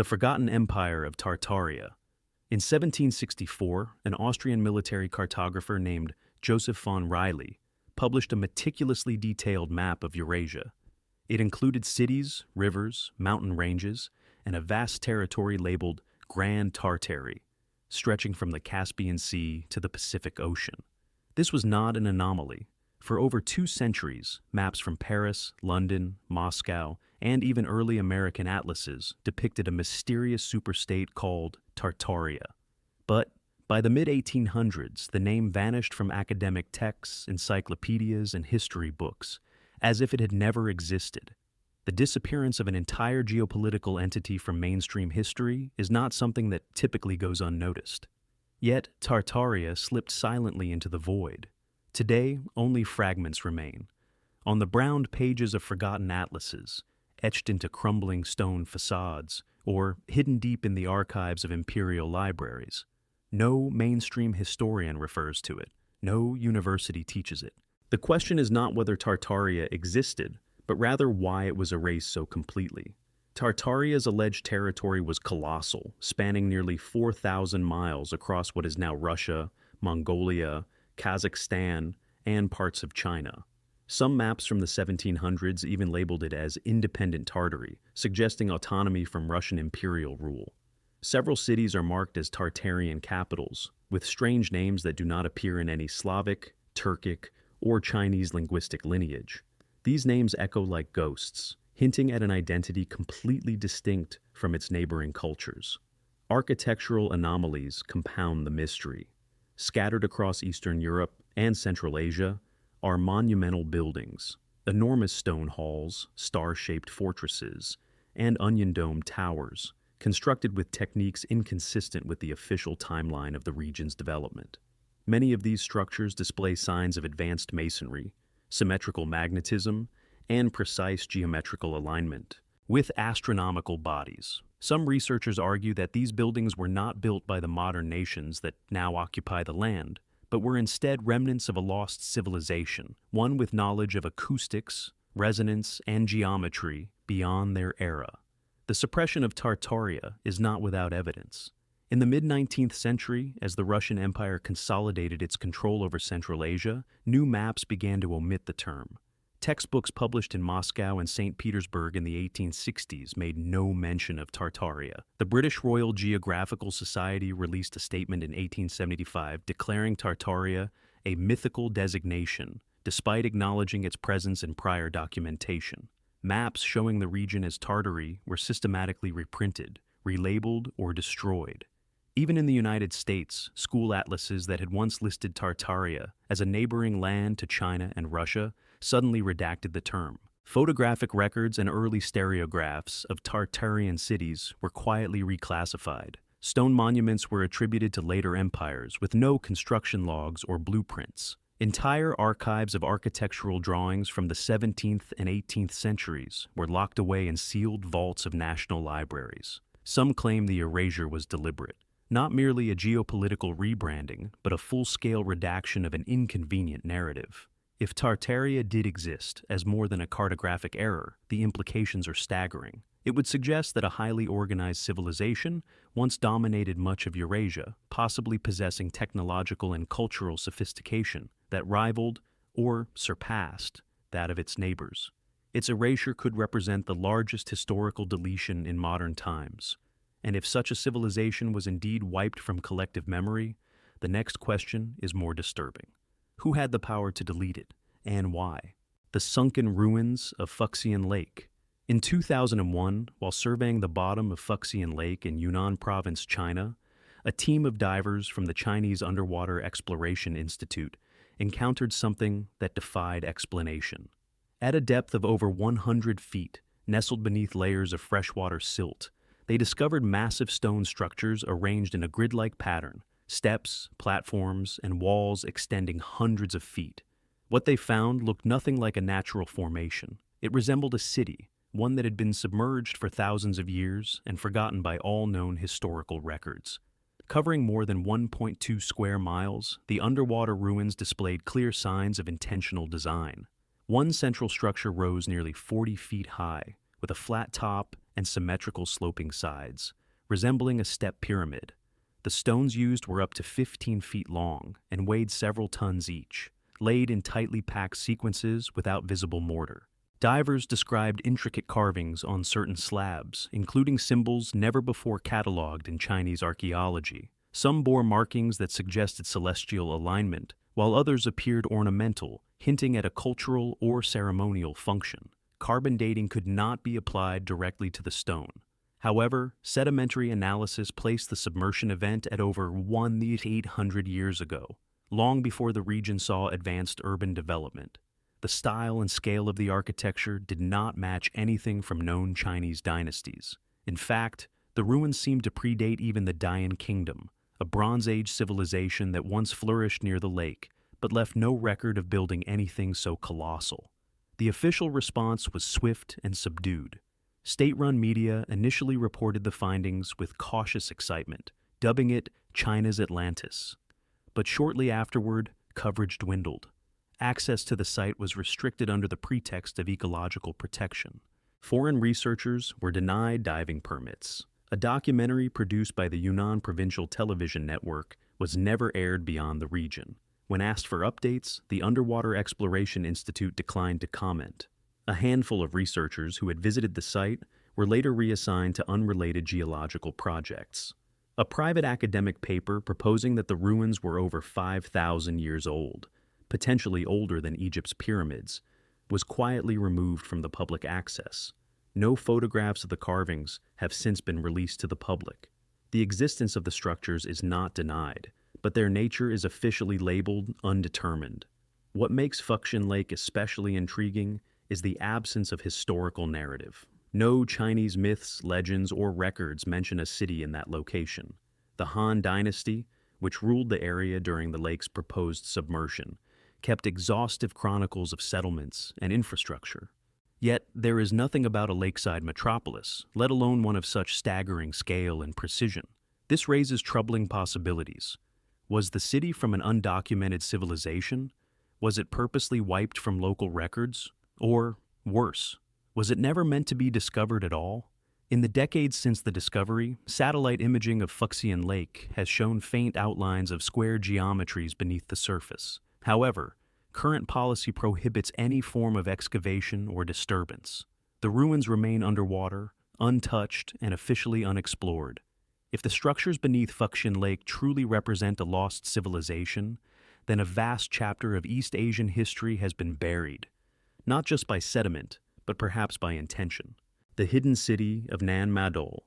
the forgotten empire of Tartaria. In 1764, an Austrian military cartographer named Joseph von Rayleigh published a meticulously detailed map of Eurasia. It included cities, rivers, mountain ranges, and a vast territory labeled Grand Tartary, stretching from the Caspian Sea to the Pacific Ocean. This was not an anomaly. For over 2 centuries, maps from Paris, London, Moscow, and even early American atlases depicted a mysterious superstate called Tartaria. But by the mid-1800s, the name vanished from academic texts, encyclopedias, and history books, as if it had never existed. The disappearance of an entire geopolitical entity from mainstream history is not something that typically goes unnoticed. Yet, Tartaria slipped silently into the void. Today, only fragments remain. On the browned pages of forgotten atlases, etched into crumbling stone facades, or hidden deep in the archives of imperial libraries. No mainstream historian refers to it. No university teaches it. The question is not whether Tartaria existed, but rather why it was erased so completely. Tartaria's alleged territory was colossal, spanning nearly 4,000 miles across what is now Russia, Mongolia, Kazakhstan, and parts of China. Some maps from the 1700s even labeled it as independent Tartary, suggesting autonomy from Russian imperial rule. Several cities are marked as Tartarian capitals, with strange names that do not appear in any Slavic, Turkic, or Chinese linguistic lineage. These names echo like ghosts, hinting at an identity completely distinct from its neighboring cultures. Architectural anomalies compound the mystery. Scattered across Eastern Europe and Central Asia are monumental buildings, enormous stone halls, star-shaped fortresses, and onion-domed towers, constructed with techniques inconsistent with the official timeline of the region's development. Many of these structures display signs of advanced masonry, symmetrical magnetism, and precise geometrical alignment, with astronomical bodies. Some researchers argue that these buildings were not built by the modern nations that now occupy the land, but were instead remnants of a lost civilization, one with knowledge of acoustics, resonance, and geometry beyond their era. The suppression of Tartaria is not without evidence. In the mid-19th century, as the Russian Empire consolidated its control over Central Asia, new maps began to omit the term. Textbooks published in Moscow and St. Petersburg in the 1860s made no mention of Tartaria. The British Royal Geographical Society released a statement in 1875 declaring Tartaria a mythical designation, despite acknowledging its presence in prior documentation. Maps showing the region as Tartary were systematically reprinted, relabeled, or destroyed. Even in the United States, school atlases that had once listed Tartaria as a neighboring land to China and Russia suddenly redacted the term. Photographic records and early stereographs of Tartarian cities were quietly reclassified. Stone monuments were attributed to later empires with no construction logs or blueprints. Entire archives of architectural drawings from the 17th and 18th centuries were locked away in sealed vaults of national libraries. Some claim the erasure was deliberate, not merely a geopolitical rebranding, but a full-scale redaction of an inconvenient narrative. If Tartaria did exist as more than a cartographic error, the implications are staggering. It would suggest that a highly organized civilization once dominated much of Eurasia, possibly possessing technological and cultural sophistication that rivaled or surpassed that of its neighbors. Its erasure could represent the largest historical deletion in modern times. And if such a civilization was indeed wiped from collective memory, the next question is more disturbing. Who had the power to delete it, and why? The sunken ruins of Fuxian Lake. In 2001, while surveying the bottom of Fuxian Lake in Yunnan Province, China, a team of divers from the Chinese Underwater Exploration Institute encountered something that defied explanation. At a depth of over 100 feet, nestled beneath layers of freshwater silt, they discovered massive stone structures arranged in a grid-like pattern, steps, platforms, and walls extending hundreds of feet. What they found looked nothing like a natural formation. It resembled a city, one that had been submerged for thousands of years and forgotten by all known historical records. Covering more than 1.2 square miles, the underwater ruins displayed clear signs of intentional design. One central structure rose nearly 40 feet high, with a flat top and symmetrical sloping sides, resembling a step pyramid. The stones used were up to 15 feet long and weighed several tons each, laid in tightly packed sequences without visible mortar. Divers described intricate carvings on certain slabs, including symbols never before catalogued in Chinese archaeology. Some bore markings that suggested celestial alignment, while others appeared ornamental, hinting at a cultural or ceremonial function. Carbon dating could not be applied directly to the stone. However, sedimentary analysis placed the submersion event at over 1,800 years ago, long before the region saw advanced urban development. The style and scale of the architecture did not match anything from known Chinese dynasties. In fact, the ruins seemed to predate even the Dian Kingdom, a Bronze Age civilization that once flourished near the lake, but left no record of building anything so colossal. The official response was swift and subdued. State-run media initially reported the findings with cautious excitement, dubbing it China's Atlantis. But shortly afterward, coverage dwindled. Access to the site was restricted under the pretext of ecological protection. Foreign researchers were denied diving permits. A documentary produced by the Yunnan Provincial Television Network was never aired beyond the region. When asked for updates, the Underwater Exploration Institute declined to comment. A handful of researchers who had visited the site were later reassigned to unrelated geological projects. A private academic paper proposing that the ruins were over 5,000 years old, potentially older than Egypt's pyramids, was quietly removed from the public access. No photographs of the carvings have since been released to the public. The existence of the structures is not denied, but their nature is officially labeled undetermined. What makes Fuxian Lake especially intriguing is the absence of historical narrative. No Chinese myths, legends, or records mention a city in that location. The Han Dynasty, which ruled the area during the lake's proposed submersion, kept exhaustive chronicles of settlements and infrastructure. Yet there is nothing about a lakeside metropolis, let alone one of such staggering scale and precision. This raises troubling possibilities. Was the city from an undocumented civilization? Was it purposely wiped from local records? Or, worse, was it never meant to be discovered at all? In the decades since the discovery, satellite imaging of Fuxian Lake has shown faint outlines of square geometries beneath the surface. However, current policy prohibits any form of excavation or disturbance. The ruins remain underwater, untouched, and officially unexplored. If the structures beneath Fuxian Lake truly represent a lost civilization, then a vast chapter of East Asian history has been buried, not just by sediment, but perhaps by intention. The hidden city of Nan Madol.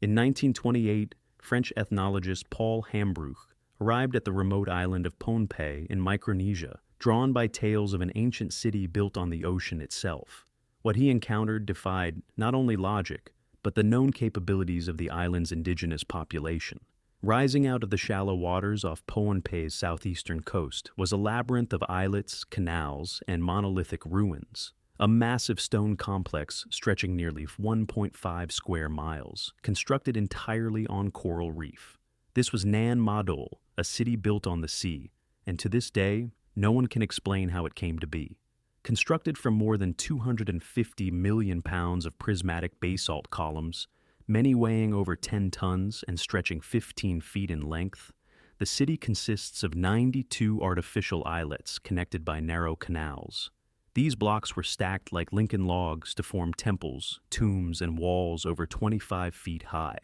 In 1928, French ethnologist Paul Hambrouch arrived at the remote island of Pohnpei in Micronesia, drawn by tales of an ancient city built on the ocean itself. What he encountered defied not only logic, but the known capabilities of the island's indigenous population. Rising out of the shallow waters off Pohnpei's southeastern coast was a labyrinth of islets, canals, and monolithic ruins. A massive stone complex stretching nearly 1.5 square miles, constructed entirely on coral reef. This was Nan Madol, a city built on the sea, and to this day, no one can explain how it came to be. Constructed from more than 250 million pounds of prismatic basalt columns, many weighing over 10 tons and stretching 15 feet in length, the city consists of 92 artificial islets connected by narrow canals. These blocks were stacked like Lincoln logs to form temples, tombs, and walls over 25 feet high.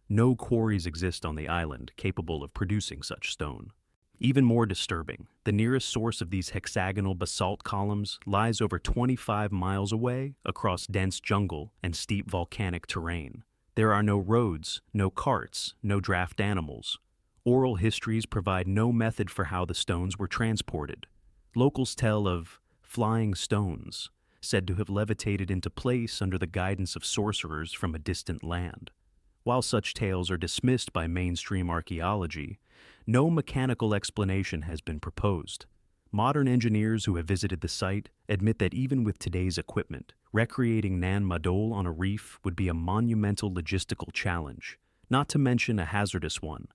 No quarries exist on the island capable of producing such stone. Even more disturbing, the nearest source of these hexagonal basalt columns lies over 25 miles away across dense jungle and steep volcanic terrain. There are no roads, no carts, no draft animals. Oral histories provide no method for how the stones were transported. Locals tell of flying stones, said to have levitated into place under the guidance of sorcerers from a distant land. While such tales are dismissed by mainstream archaeology, no mechanical explanation has been proposed. Modern engineers who have visited the site admit that even with today's equipment, recreating Nan Madol on a reef would be a monumental logistical challenge, not to mention a hazardous one.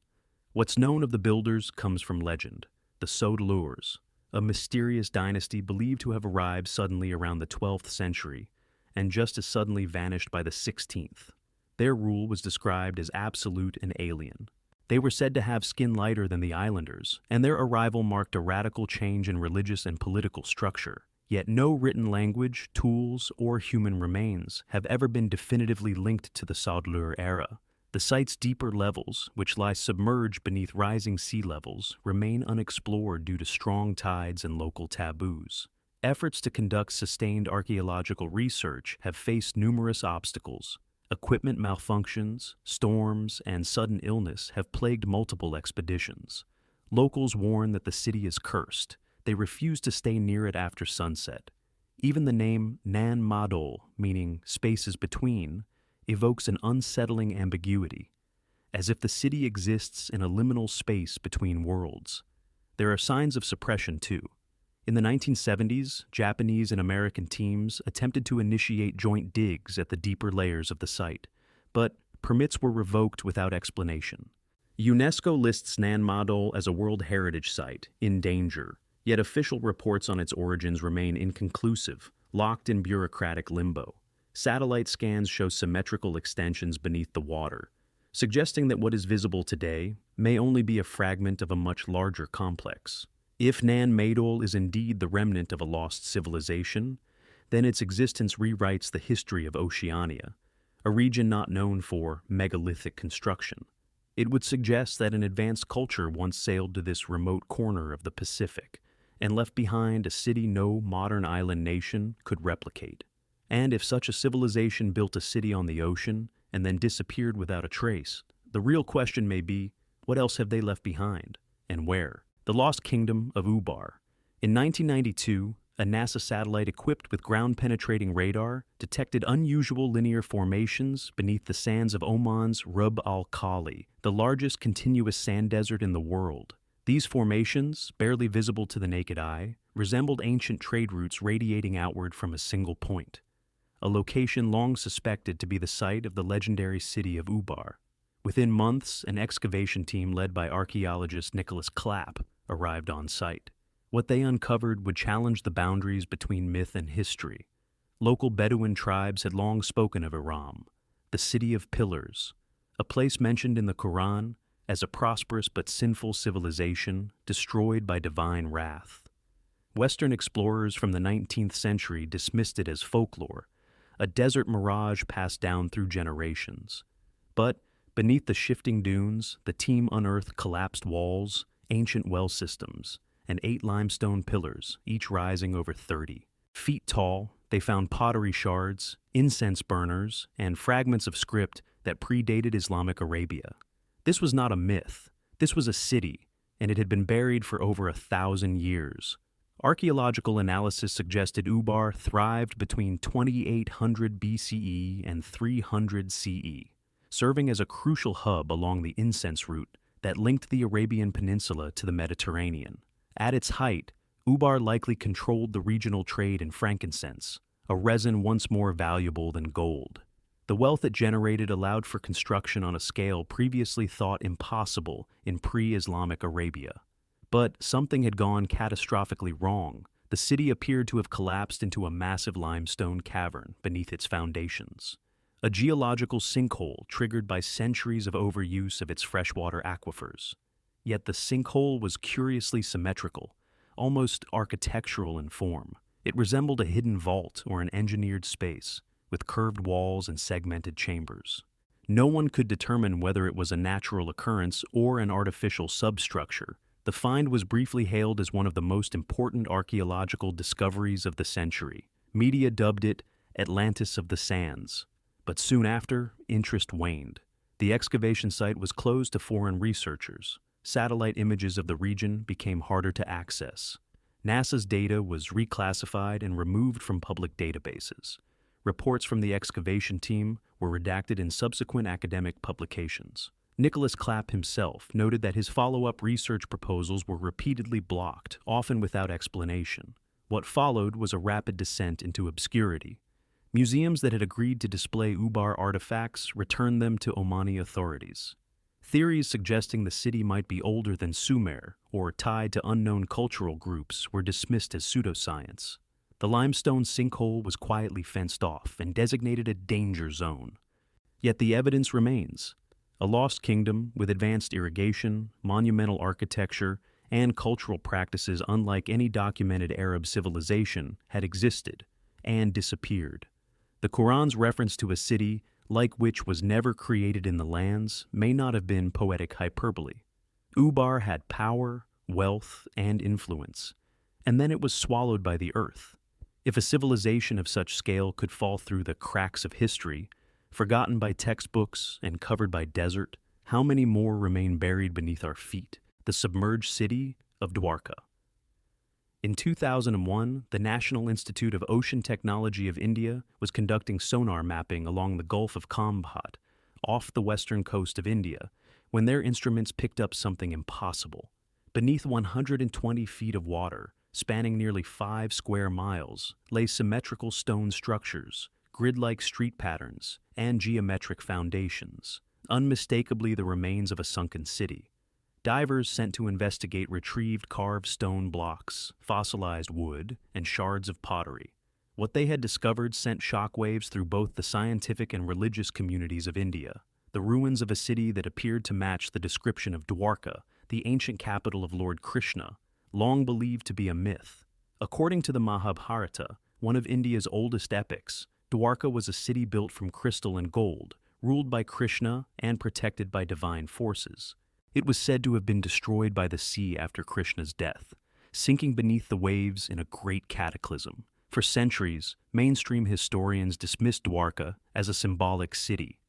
What's known of the builders comes from legend, the Sodelurs, a mysterious dynasty believed to have arrived suddenly around the 12th century and just as suddenly vanished by the 16th. Their rule was described as absolute and alien. They were said to have skin lighter than the islanders, and their arrival marked a radical change in religious and political structure. Yet no written language, tools, or human remains have ever been definitively linked to the Sodlur era. The site's deeper levels, which lie submerged beneath rising sea levels, remain unexplored due to strong tides and local taboos. Efforts to conduct sustained archaeological research have faced numerous obstacles. Equipment malfunctions, storms, and sudden illness have plagued multiple expeditions. Locals warn that the city is cursed. They refuse to stay near it after sunset. Even the name Nan Madol, meaning spaces between, evokes an unsettling ambiguity, as if the city exists in a liminal space between worlds. There are signs of suppression, too. In the 1970s, Japanese and American teams attempted to initiate joint digs at the deeper layers of the site, but permits were revoked without explanation. UNESCO lists Nan Madol as a World Heritage Site, in danger, yet official reports on its origins remain inconclusive, locked in bureaucratic limbo. Satellite scans show symmetrical extensions beneath the water, suggesting that what is visible today may only be a fragment of a much larger complex. If Nan Madol is indeed the remnant of a lost civilization, then its existence rewrites the history of Oceania, a region not known for megalithic construction. It would suggest that an advanced culture once sailed to this remote corner of the Pacific and left behind a city no modern island nation could replicate. And if such a civilization built a city on the ocean and then disappeared without a trace, the real question may be, what else have they left behind, and where? The Lost Kingdom of Ubar. In 1992, a NASA satellite equipped with ground-penetrating radar detected unusual linear formations beneath the sands of Oman's Rub al-Khali, the largest continuous sand desert in the world. These formations, barely visible to the naked eye, resembled ancient trade routes radiating outward from a single point, a location long suspected to be the site of the legendary city of Ubar. Within months, an excavation team led by archaeologist Nicholas Clapp arrived on site. What they uncovered would challenge the boundaries between myth and history. Local Bedouin tribes had long spoken of Iram, the city of pillars, a place mentioned in the Quran as a prosperous but sinful civilization destroyed by divine wrath. Western explorers from the 19th century dismissed it as folklore, a desert mirage passed down through generations. But beneath the shifting dunes, the team unearthed collapsed walls, ancient well systems, and 8 limestone pillars, each rising over 30 feet tall. They found pottery shards, incense burners, and fragments of script that predated Islamic Arabia. This was not a myth. This was a city, and it had been buried for over 1,000 years. Archaeological analysis suggested Ubar thrived between 2800 BCE and 300 CE, serving as a crucial hub along the incense route that linked the Arabian Peninsula to the Mediterranean. At its height, Ubar likely controlled the regional trade in frankincense, a resin once more valuable than gold. The wealth it generated allowed for construction on a scale previously thought impossible in pre-Islamic Arabia. But something had gone catastrophically wrong. The city appeared to have collapsed into a massive limestone cavern beneath its foundations, a geological sinkhole triggered by centuries of overuse of its freshwater aquifers. Yet the sinkhole was curiously symmetrical, almost architectural in form. It resembled a hidden vault or an engineered space, with curved walls and segmented chambers. No one could determine whether it was a natural occurrence or an artificial substructure. The find was briefly hailed as one of the most important archaeological discoveries of the century. Media dubbed it Atlantis of the Sands. But soon after, interest waned. The excavation site was closed to foreign researchers. Satellite images of the region became harder to access. NASA's data was reclassified and removed from public databases. Reports from the excavation team were redacted in subsequent academic publications. Nicholas Clapp himself noted that his follow-up research proposals were repeatedly blocked, often without explanation. What followed was a rapid descent into obscurity. Museums that had agreed to display Ubar artifacts returned them to Omani authorities. Theories suggesting the city might be older than Sumer or tied to unknown cultural groups were dismissed as pseudoscience. The limestone sinkhole was quietly fenced off and designated a danger zone. Yet the evidence remains. A lost kingdom with advanced irrigation, monumental architecture, and cultural practices unlike any documented Arab civilization had existed and disappeared. The Quran's reference to a city like which was never created in the lands may not have been poetic hyperbole. Ubar had power, wealth, and influence, and then it was swallowed by the earth. If a civilization of such scale could fall through the cracks of history, forgotten by textbooks and covered by desert, how many more remain buried beneath our feet? The submerged city of Dwarka. In 2001, the National Institute of Ocean Technology of India was conducting sonar mapping along the Gulf of Khambhat, off the western coast of India, when their instruments picked up something impossible. Beneath 120 feet of water, spanning nearly 5 square miles, lay symmetrical stone structures, grid-like street patterns, and geometric foundations, unmistakably the remains of a sunken city. Divers sent to investigate retrieved carved stone blocks, fossilized wood, and shards of pottery. What they had discovered sent shockwaves through both the scientific and religious communities of India. The ruins of a city that appeared to match the description of Dwarka, the ancient capital of Lord Krishna, long believed to be a myth. According to the Mahabharata, one of India's oldest epics, Dwarka was a city built from crystal and gold, ruled by Krishna and protected by divine forces. It was said to have been destroyed by the sea after Krishna's death, sinking beneath the waves in a great cataclysm. For centuries, mainstream historians dismissed Dwarka as a symbolic city,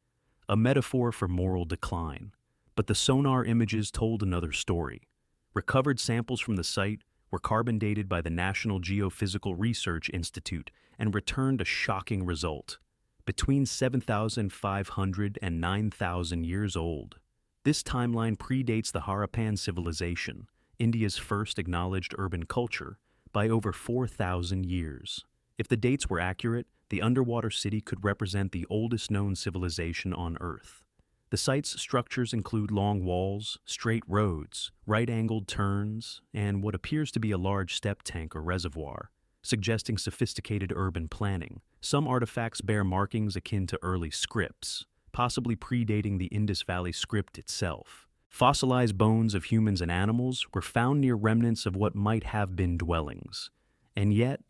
a metaphor for moral decline. But the sonar images told another story. Recovered samples from the site were carbon dated by the National Geophysical Research Institute and returned a shocking result: between 7,500 and 9,000 years old. This timeline predates the Harappan civilization, India's first acknowledged urban culture, by over 4,000 years. If the dates were accurate, the underwater city could represent the oldest known civilization on Earth. The site's structures include long walls, straight roads, right-angled turns, and what appears to be a large step tank or reservoir, suggesting sophisticated urban planning. Some artifacts bear markings akin to early scripts, possibly predating the Indus Valley script itself. Fossilized bones of humans and animals were found near remnants of what might have been dwellings. And yet,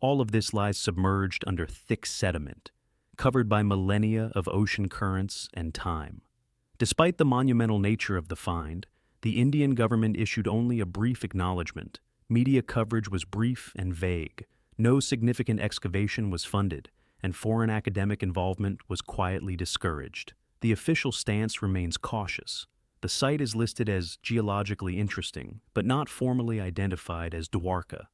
all of this lies submerged under thick sediment, covered by millennia of ocean currents and time. Despite the monumental nature of the find, the Indian government issued only a brief acknowledgement. Media coverage was brief and vague. No significant excavation was funded, and foreign academic involvement was quietly discouraged. The official stance remains cautious. The site is listed as geologically interesting, but not formally identified as Dwarka.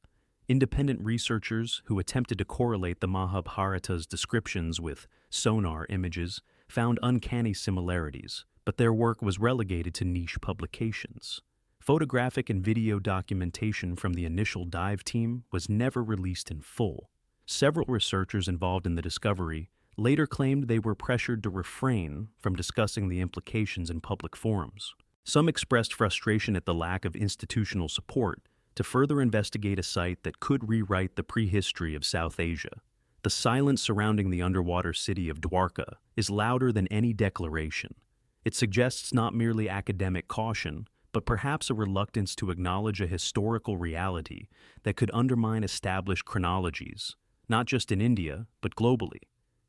Independent researchers who attempted to correlate the Mahabharata's descriptions with sonar images found uncanny similarities, but their work was relegated to niche publications. Photographic and video documentation from the initial dive team was never released in full. Several researchers involved in the discovery later claimed they were pressured to refrain from discussing the implications in public forums. Some expressed frustration at the lack of institutional support to further investigate a site that could rewrite the prehistory of South Asia. The silence surrounding the underwater city of Dwarka is louder than any declaration. It suggests not merely academic caution, but perhaps a reluctance to acknowledge a historical reality that could undermine established chronologies, not just in India, but globally.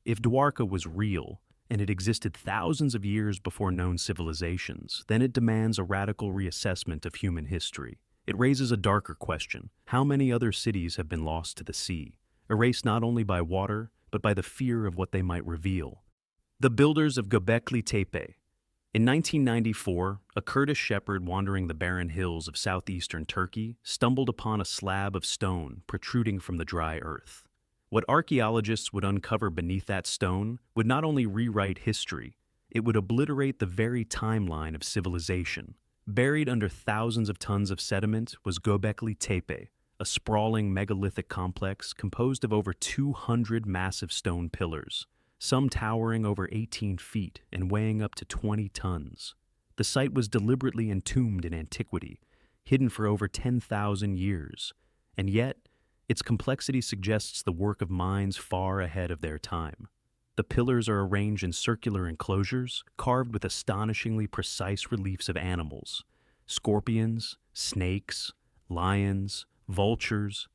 If Dwarka was real, and it existed thousands of years before known civilizations, then it demands a radical reassessment of human history. It raises a darker question: how many other cities have been lost to the sea, erased not only by water, but by the fear of what they might reveal? The builders of Göbekli Tepe. In 1994, a Kurdish shepherd wandering the barren hills of southeastern Turkey stumbled upon a slab of stone protruding from the dry earth. What archaeologists would uncover beneath that stone would not only rewrite history, it would obliterate the very timeline of civilization. Buried under thousands of tons of sediment was Göbekli Tepe, a sprawling megalithic complex composed of over 200 massive stone pillars, some towering over 18 feet and weighing up to 20 tons. The site was deliberately entombed in antiquity, hidden for over 10,000 years, and yet Its complexity suggests the work of minds far ahead of their time. The pillars are arranged in circular enclosures, carved with astonishingly precise reliefs of animals: scorpions, snakes, lions, vultures,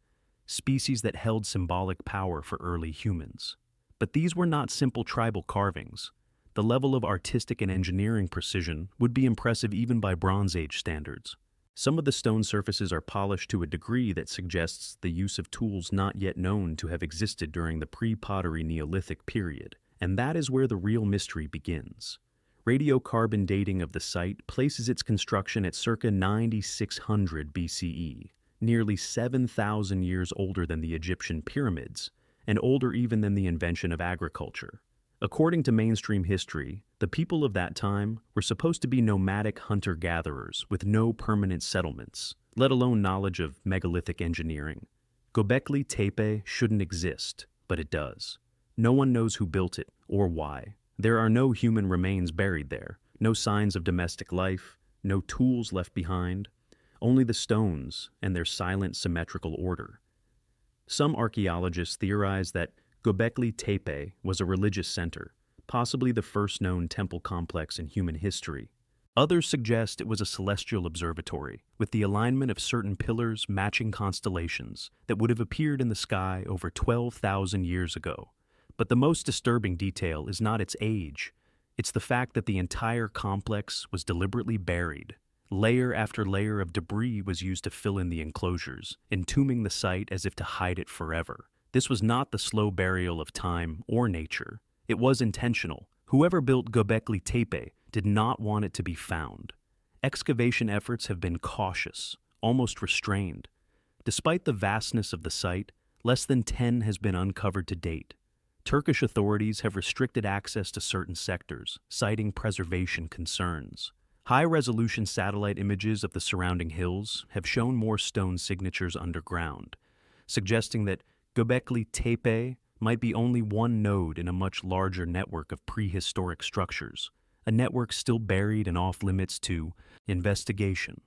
species that held symbolic power for early humans. But these were not simple tribal carvings. The level of artistic and engineering precision would be impressive even by Bronze Age standards. Some of the stone surfaces are polished to a degree that suggests the use of tools not yet known to have existed during the pre-pottery Neolithic period, and that is where the real mystery begins. Radiocarbon dating of the site places its construction at circa 9600 BCE, nearly 7,000 years older than the Egyptian pyramids, and older even than the invention of agriculture. According to mainstream history, the people of that time were supposed to be nomadic hunter-gatherers with no permanent settlements, let alone knowledge of megalithic engineering. Göbekli Tepe shouldn't exist, but it does. No one knows who built it or why. There are no human remains buried there, no signs of domestic life, no tools left behind, only the stones and their silent symmetrical order. Some archaeologists theorize that Göbekli Tepe was a religious center, possibly the first known temple complex in human history. Others suggest it was a celestial observatory, with the alignment of certain pillars matching constellations that would have appeared in the sky over 12,000 years ago. But the most disturbing detail is not its age. It's the fact that the entire complex was deliberately buried. Layer after layer of debris was used to fill in the enclosures, entombing the site as if to hide it forever. This was not the slow burial of time or nature. It was intentional. Whoever built Göbekli Tepe did not want it to be found. Excavation efforts have been cautious, almost restrained. Despite the vastness of the site, less than 10 has been uncovered to date. Turkish authorities have restricted access to certain sectors, citing preservation concerns. High-resolution satellite images of the surrounding hills have shown more stone signatures underground, suggesting that Göbekli Tepe might be only one node in a much larger network of prehistoric structures, a network still buried and off-limits to investigation.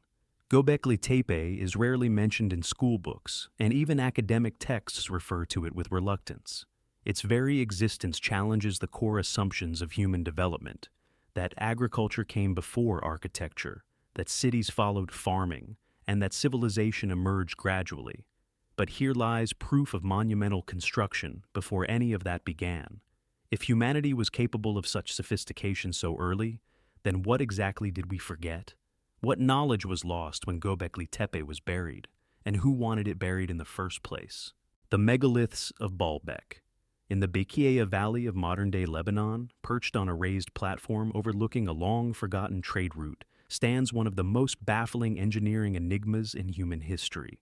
Göbekli Tepe is rarely mentioned in school books, and even academic texts refer to it with reluctance. Its very existence challenges the core assumptions of human development, that agriculture came before architecture, that cities followed farming, and that civilization emerged gradually. But here lies proof of monumental construction before any of that began. If humanity was capable of such sophistication so early, then what exactly did we forget? What knowledge was lost when Göbekli Tepe was buried, and who wanted it buried in the first place? The Megaliths of Baalbek. In the Bekiya Valley of modern-day Lebanon, perched on a raised platform overlooking a long-forgotten trade route, stands one of the most baffling engineering enigmas in human history.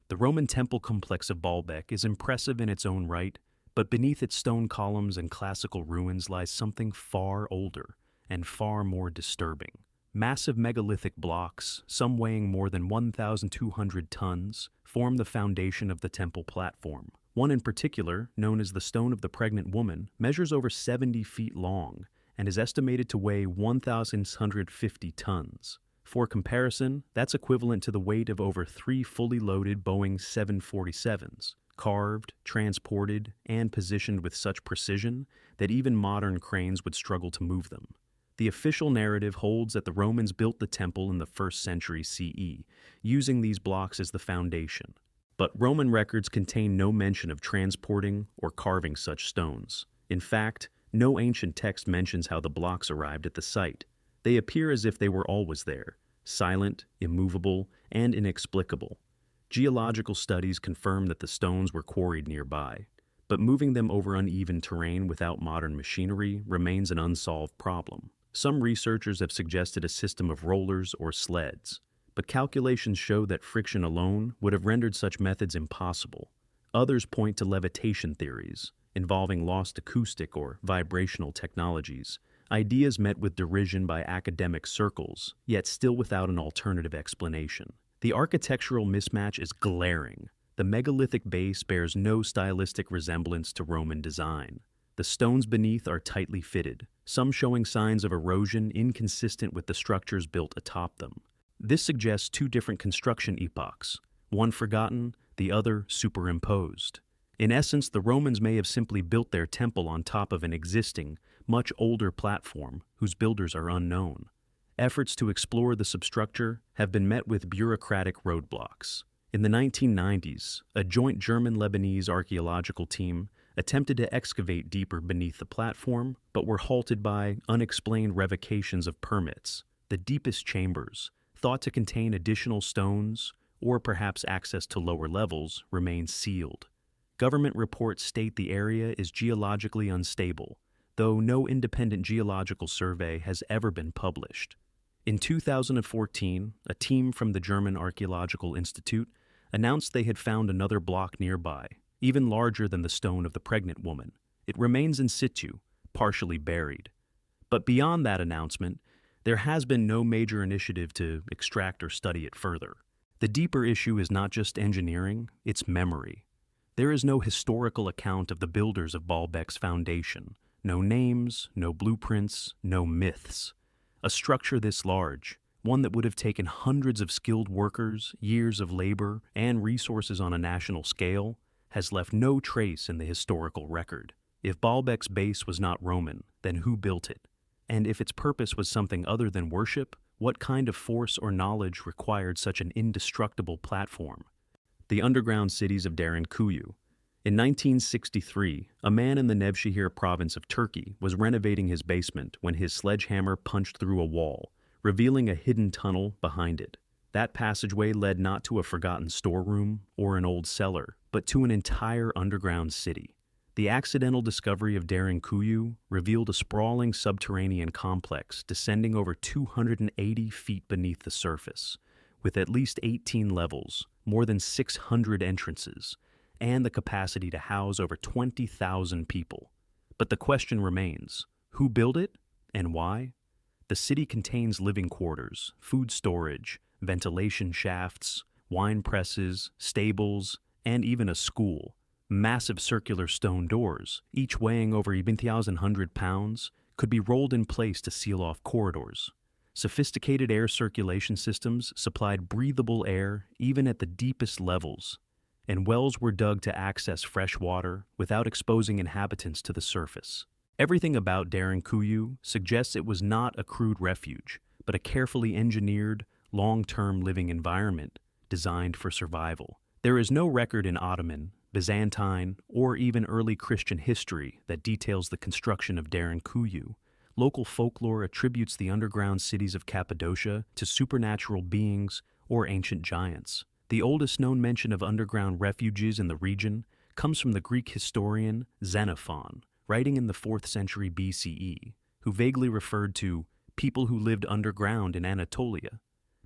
The Roman temple complex of Baalbek is impressive in its own right, but beneath its stone columns and classical ruins lies something far older and far more disturbing. Massive megalithic blocks, some weighing more than 1,200 tons, form the foundation of the temple platform. One in particular, known as the Stone of the Pregnant Woman, measures over 70 feet long and is estimated to weigh 1,650 tons. For comparison, that's equivalent to the weight of over 3 fully loaded Boeing 747s, carved, transported, and positioned with such precision that even modern cranes would struggle to move them. The official narrative holds that the Romans built the temple in the 1st century CE, using these blocks as the foundation. But Roman records contain no mention of transporting or carving such stones. In fact, no ancient text mentions how the blocks arrived at the site. They appear as if they were always there, silent, immovable, and inexplicable. Geological studies confirm that the stones were quarried nearby, but moving them over uneven terrain without modern machinery remains an unsolved problem. Some researchers have suggested a system of rollers or sleds, but calculations show that friction alone would have rendered such methods impossible. Others point to levitation theories, involving lost acoustic or vibrational technologies, ideas met with derision by academic circles, yet still without an alternative explanation. The architectural mismatch is glaring. The megalithic base bears no stylistic resemblance to Roman design. The stones beneath are tightly fitted, some showing signs of erosion inconsistent with the structures built atop them. This suggests two different construction epochs, one forgotten, the other superimposed. In essence, the Romans may have simply built their temple on top of an existing, much older platform whose builders are unknown. Efforts to explore the substructure have been met with bureaucratic roadblocks. In the 1990s, a joint German-Lebanese archaeological team attempted to excavate deeper beneath the platform, but were halted by unexplained revocations of permits. The deepest chambers, thought to contain additional stones or perhaps access to lower levels, remain sealed. Government reports state the area is geologically unstable, though no independent geological survey has ever been published. In 2014, a team from the German Archaeological Institute announced they had found another block nearby, even larger than the stone of the pregnant woman. It remains in situ, partially buried. But beyond that announcement, there has been no major initiative to extract or study it further. The deeper issue is not just engineering, it's memory. There is no historical account of the builders of Baalbek's foundation, no names, no blueprints, no myths. A structure this large, one that would have taken hundreds of skilled workers, years of labor, and resources on a national scale, has left no trace in the historical record. If Baalbek's base was not Roman, then who built it? And if its purpose was something other than worship, what kind of force or knowledge required such an indestructible platform? The underground cities of Derinkuyu. In 1963, a man in the Nevşehir province of Turkey was renovating his basement when his sledgehammer punched through a wall, revealing a hidden tunnel behind it. That passageway led not to a forgotten storeroom or an old cellar, but to an entire underground city. The accidental discovery of Derinkuyu revealed a sprawling subterranean complex descending over 280 feet beneath the surface, with at least 18 levels, more than 600 entrances, and the capacity to house over 20,000 people. But the question remains, who built it and why? The city contains living quarters, food storage, ventilation shafts, wine presses, stables, and even a school. Massive circular stone doors, each weighing over 1,100 pounds, could be rolled in place to seal off corridors. Sophisticated air circulation systems supplied breathable air even at the deepest levels, and wells were dug to access fresh water without exposing inhabitants to the surface. Everything about Derinkuyu suggests it was not a crude refuge, but a carefully engineered, long-term living environment designed for survival. There is no record in Ottoman, Byzantine, or even early Christian history that details the construction of Derinkuyu. Local folklore attributes the underground cities of Cappadocia to supernatural beings or ancient giants. The oldest known mention of underground refuges in the region comes from the Greek historian Xenophon, writing in the 4th century BCE, who vaguely referred to people who lived underground in Anatolia.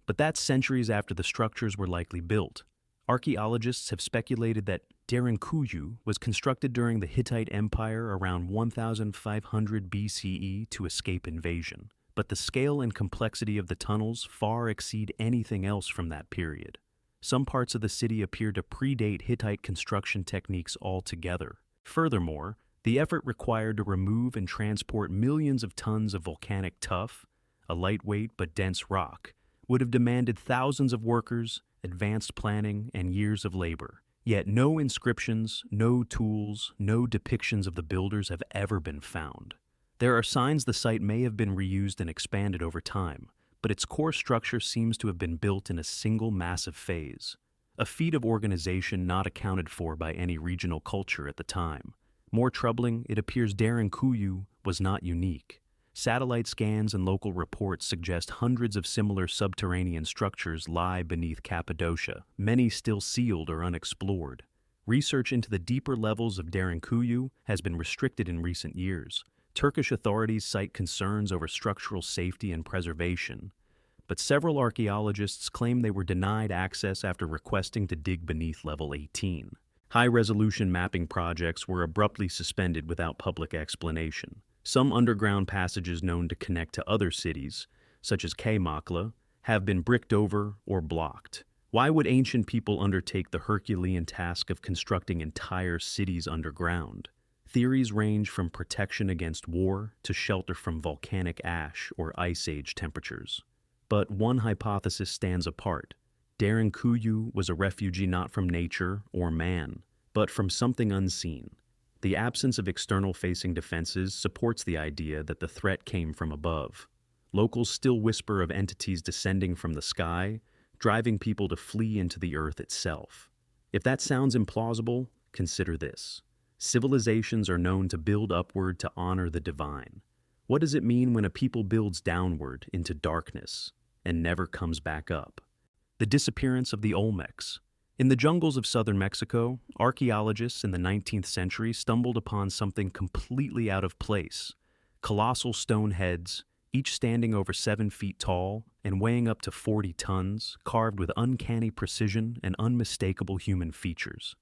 But that's centuries after the structures were likely built. Archaeologists have speculated that Derinkuyu was constructed during the Hittite Empire around 1500 BCE to escape invasion, but the scale and complexity of the tunnels far exceed anything else from that period. Some parts of the city appear to predate Hittite construction techniques altogether. Furthermore, the effort required to remove and transport millions of tons of volcanic tuff, a lightweight but dense rock, would have demanded thousands of workers, advanced planning, and years of labor. Yet no inscriptions, no tools, no depictions of the builders have ever been found. There are signs the site may have been reused and expanded over time, but its core structure seems to have been built in a single massive phase, a feat of organization not accounted for by any regional culture at the time. More troubling, it appears Derinkuyu was not unique. Satellite scans and local reports suggest hundreds of similar subterranean structures lie beneath Cappadocia, many still sealed or unexplored. Research into the deeper levels of Derinkuyu has been restricted in recent years. Turkish authorities cite concerns over structural safety and preservation, but several archaeologists claim they were denied access after requesting to dig beneath level 18. High-resolution mapping projects were abruptly suspended without public explanation. Some underground passages known to connect to other cities, such as Göbekli, have been bricked over or blocked. Why would ancient people undertake the Herculean task of constructing entire cities underground? Theories range from protection against war to shelter from volcanic ash or ice age temperatures. But one hypothesis stands apart. Derinkuyu was a refugee not from nature or man, but from something unseen. The absence of external-facing defenses supports the idea that the threat came from above. Locals still whisper of entities descending from the sky, driving people to flee into the earth itself. If that sounds implausible, consider this. Civilizations are known to build upward to honor the divine. What does it mean when a people builds downward into darkness and never comes back up? The disappearance of the Olmecs. In the jungles of southern Mexico, archaeologists in the 19th century stumbled upon something completely out of place. Colossal stone heads, each standing over 7 feet tall and weighing up to 40 tons, carved with uncanny precision and unmistakable human features.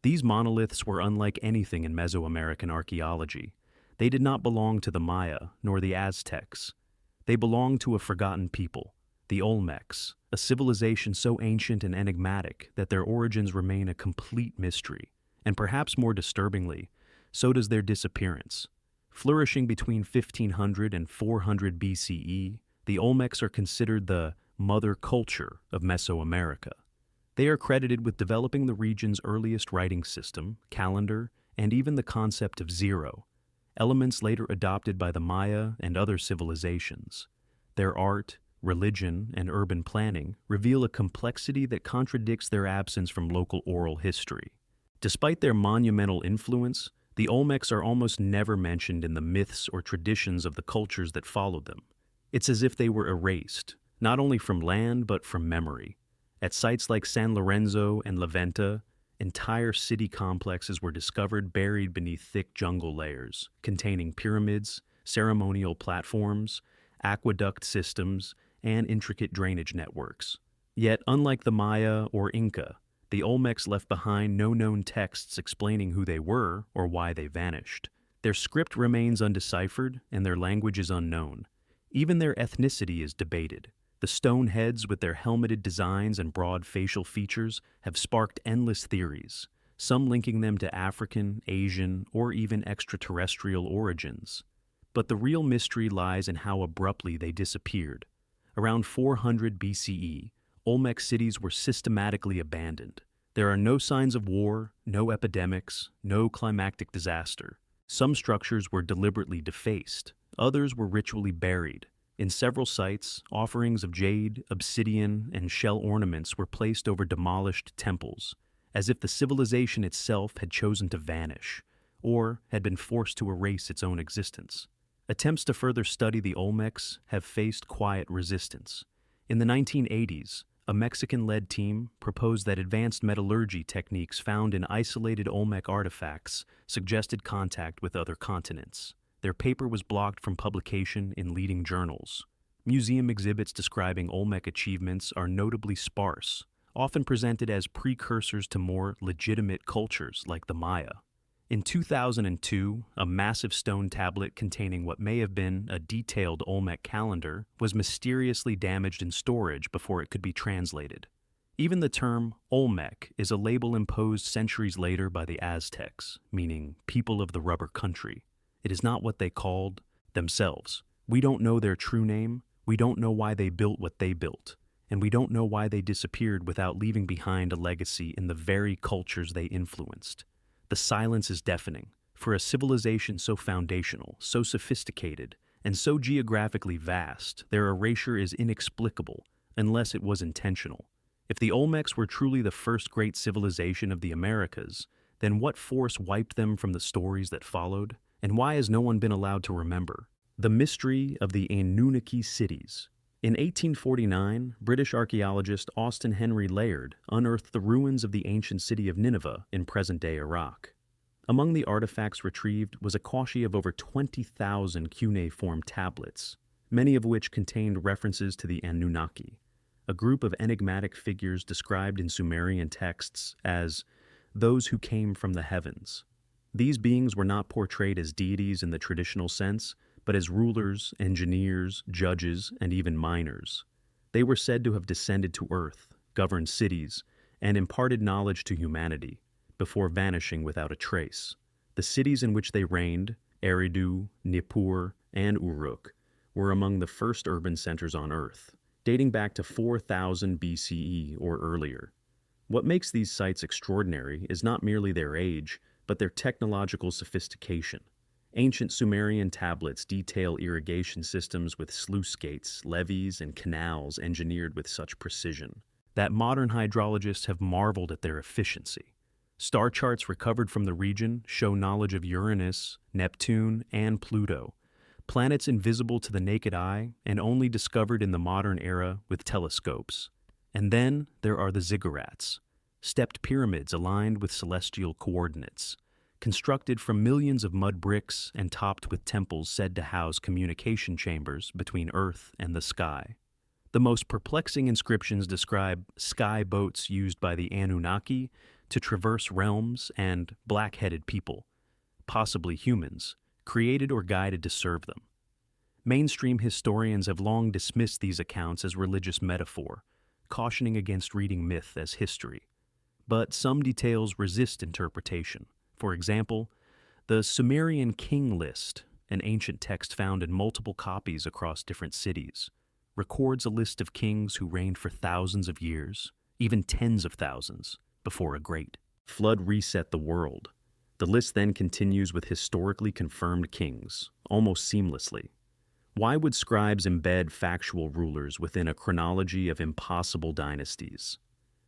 These monoliths were unlike anything in Mesoamerican archaeology. They did not belong to the Maya nor the Aztecs. They belonged to a forgotten people, the Olmecs, a civilization so ancient and enigmatic that their origins remain a complete mystery, and perhaps more disturbingly, so does their disappearance. Flourishing between 1500 and 400 BCE, the Olmecs are considered the mother culture of Mesoamerica. They are credited with developing the region's earliest writing system, calendar, and even the concept of zero, elements later adopted by the Maya and other civilizations. Their art, religion, and urban planning reveal a complexity that contradicts their absence from local oral history. Despite their monumental influence, the Olmecs are almost never mentioned in the myths or traditions of the cultures that followed them. It's as if they were erased, not only from land but from memory. At sites like San Lorenzo and La Venta, entire city complexes were discovered buried beneath thick jungle layers, containing pyramids, ceremonial platforms, aqueduct systems, and intricate drainage networks. Yet, unlike the Maya or Inca, the Olmecs left behind no known texts explaining who they were or why they vanished. Their script remains undeciphered, and their language is unknown. Even their ethnicity is debated. The stone heads with their helmeted designs and broad facial features have sparked endless theories, some linking them to African, Asian, or even extraterrestrial origins. But the real mystery lies in how abruptly they disappeared. Around 400 BCE, Olmec cities were systematically abandoned. There are no signs of war, no epidemics, no climactic disaster. Some structures were deliberately defaced, others were ritually buried. In several sites, offerings of jade, obsidian, and shell ornaments were placed over demolished temples, as if the civilization itself had chosen to vanish, or had been forced to erase its own existence. Attempts to further study the Olmecs have faced quiet resistance. In the 1980s, a Mexican-led team proposed that advanced metallurgy techniques found in isolated Olmec artifacts suggested contact with other continents. Their paper was blocked from publication in leading journals. Museum exhibits describing Olmec achievements are notably sparse, often presented as precursors to more legitimate cultures like the Maya. In 2002, a massive stone tablet containing what may have been a detailed Olmec calendar was mysteriously damaged in storage before it could be translated. Even the term Olmec is a label imposed centuries later by the Aztecs, meaning people of the rubber country. It is not what they called themselves. We don't know their true name, we don't know why they built what they built, and we don't know why they disappeared without leaving behind a legacy in the very cultures they influenced. The silence is deafening. For a civilization so foundational, so sophisticated, and so geographically vast, their erasure is inexplicable, unless it was intentional. If the Olmecs were truly the first great civilization of the Americas, then what force wiped them from the stories that followed? And why has no one been allowed to remember? The mystery of the Anunnaki cities. In 1849, British archaeologist Austen Henry Layard unearthed the ruins of the ancient city of Nineveh in present-day Iraq. Among the artifacts retrieved was a cache of over 20,000 cuneiform tablets, many of which contained references to the Anunnaki, a group of enigmatic figures described in Sumerian texts as those who came from the heavens. These beings were not portrayed as deities in the traditional sense, but as rulers, engineers, judges, and even miners. They were said to have descended to earth, governed cities, and imparted knowledge to humanity, before vanishing without a trace. The cities in which they reigned, Eridu, Nippur, and Uruk, were among the first urban centers on earth, dating back to 4000 BCE or earlier. What makes these sites extraordinary is not merely their age, but their technological sophistication. Ancient Sumerian tablets detail irrigation systems with sluice gates, levees, and canals engineered with such precision that modern hydrologists have marveled at their efficiency. Star charts recovered from the region show knowledge of Uranus, Neptune, and Pluto, planets invisible to the naked eye and only discovered in the modern era with telescopes. And then there are the ziggurats, stepped pyramids aligned with celestial coordinates, constructed from millions of mud bricks and topped with temples said to house communication chambers between Earth and the sky. The most perplexing inscriptions describe sky boats used by the Anunnaki to traverse realms and black-headed people, possibly humans, created or guided to serve them. Mainstream historians have long dismissed these accounts as religious metaphor, cautioning against reading myth as history. But some details resist interpretation. For example, the Sumerian king list, an ancient text found in multiple copies across different cities, records a list of kings who reigned for thousands of years, even tens of thousands, before a great flood reset the world. The list then continues with historically confirmed kings, almost seamlessly. Why would scribes embed factual rulers within a chronology of impossible dynasties?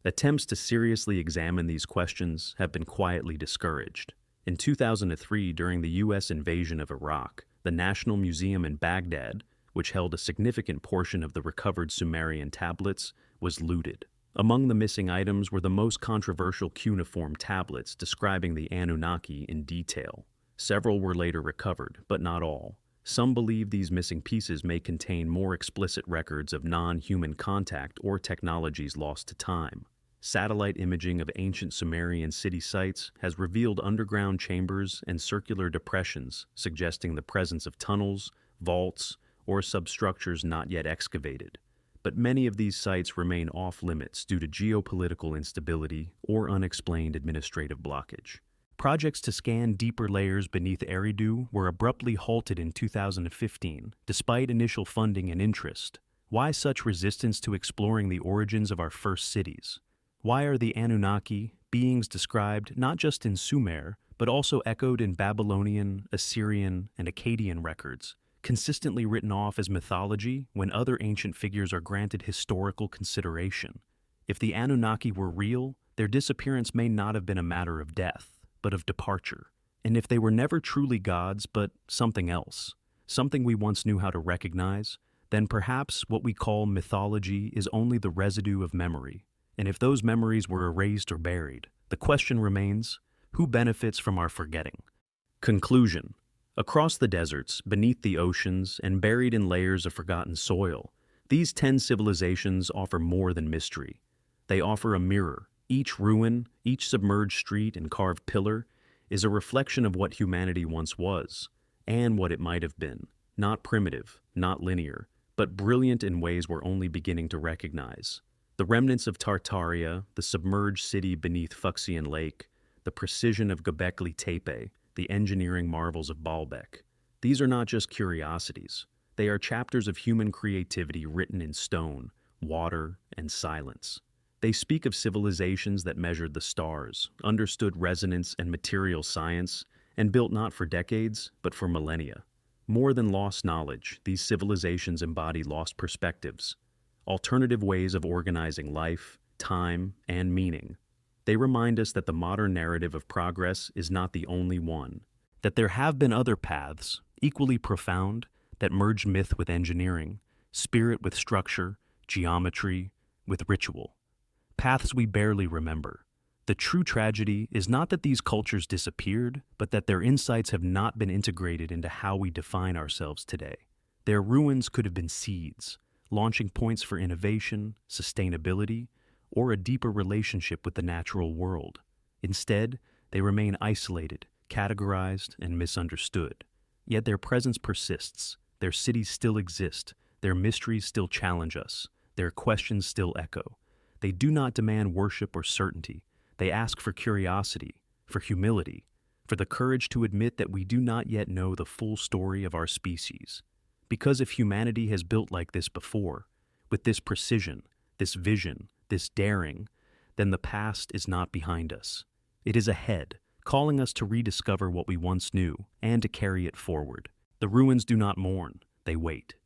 Attempts to seriously examine these questions have been quietly discouraged. In 2003, during the U.S. invasion of Iraq, the National Museum in Baghdad, which held a significant portion of the recovered Sumerian tablets, was looted. Among the missing items were the most controversial cuneiform tablets describing the Anunnaki in detail. Several were later recovered, but not all. Some believe these missing pieces may contain more explicit records of non-human contact or technologies lost to time. Satellite imaging of ancient Sumerian city sites has revealed underground chambers and circular depressions, suggesting the presence of tunnels, vaults, or substructures not yet excavated. But many of these sites remain off-limits due to geopolitical instability or unexplained administrative blockage. Projects to scan deeper layers beneath Eridu were abruptly halted in 2015, despite initial funding and interest. Why such resistance to exploring the origins of our first cities? Why are the Anunnaki, beings described not just in Sumer, but also echoed in Babylonian, Assyrian, and Akkadian records, consistently written off as mythology when other ancient figures are granted historical consideration? If the Anunnaki were real, their disappearance may not have been a matter of death, but of departure. And if they were never truly gods, but something else, something we once knew how to recognize, then perhaps what we call mythology is only the residue of memory. And if those memories were erased or buried, the question remains, who benefits from our forgetting? Conclusion. Across the deserts, beneath the oceans, and buried in layers of forgotten soil, these 10 civilizations offer more than mystery. They offer a mirror. Each ruin, each submerged street and carved pillar is a reflection of what humanity once was, and what it might have been. Not primitive, not linear, but brilliant in ways we're only beginning to recognize. The remnants of Tartaria, the submerged city beneath Fuxian Lake, the precision of Göbekli Tepe, the engineering marvels of Baalbek. These are not just curiosities. They are chapters of human creativity written in stone, water, and silence. They speak of civilizations that measured the stars, understood resonance and material science, and built not for decades, but for millennia. More than lost knowledge, these civilizations embody lost perspectives, alternative ways of organizing life, time, and meaning. They remind us that the modern narrative of progress is not the only one, that there have been other paths, equally profound, that merge myth with engineering, spirit with structure, geometry with ritual. Paths we barely remember. The true tragedy is not that these cultures disappeared, but that their insights have not been integrated into how we define ourselves today. Their ruins could have been seeds, launching points for innovation, sustainability, or a deeper relationship with the natural world. Instead, they remain isolated, categorized, and misunderstood. Yet their presence persists, their cities still exist, their mysteries still challenge us, their questions still echo. They do not demand worship or certainty. They ask for curiosity, for humility, for the courage to admit that we do not yet know the full story of our species. Because if humanity has built like this before, With this precision, this vision, this daring, then the past is not behind us. It is ahead, calling us to rediscover what we once knew and to carry it forward. The ruins do not mourn, they wait.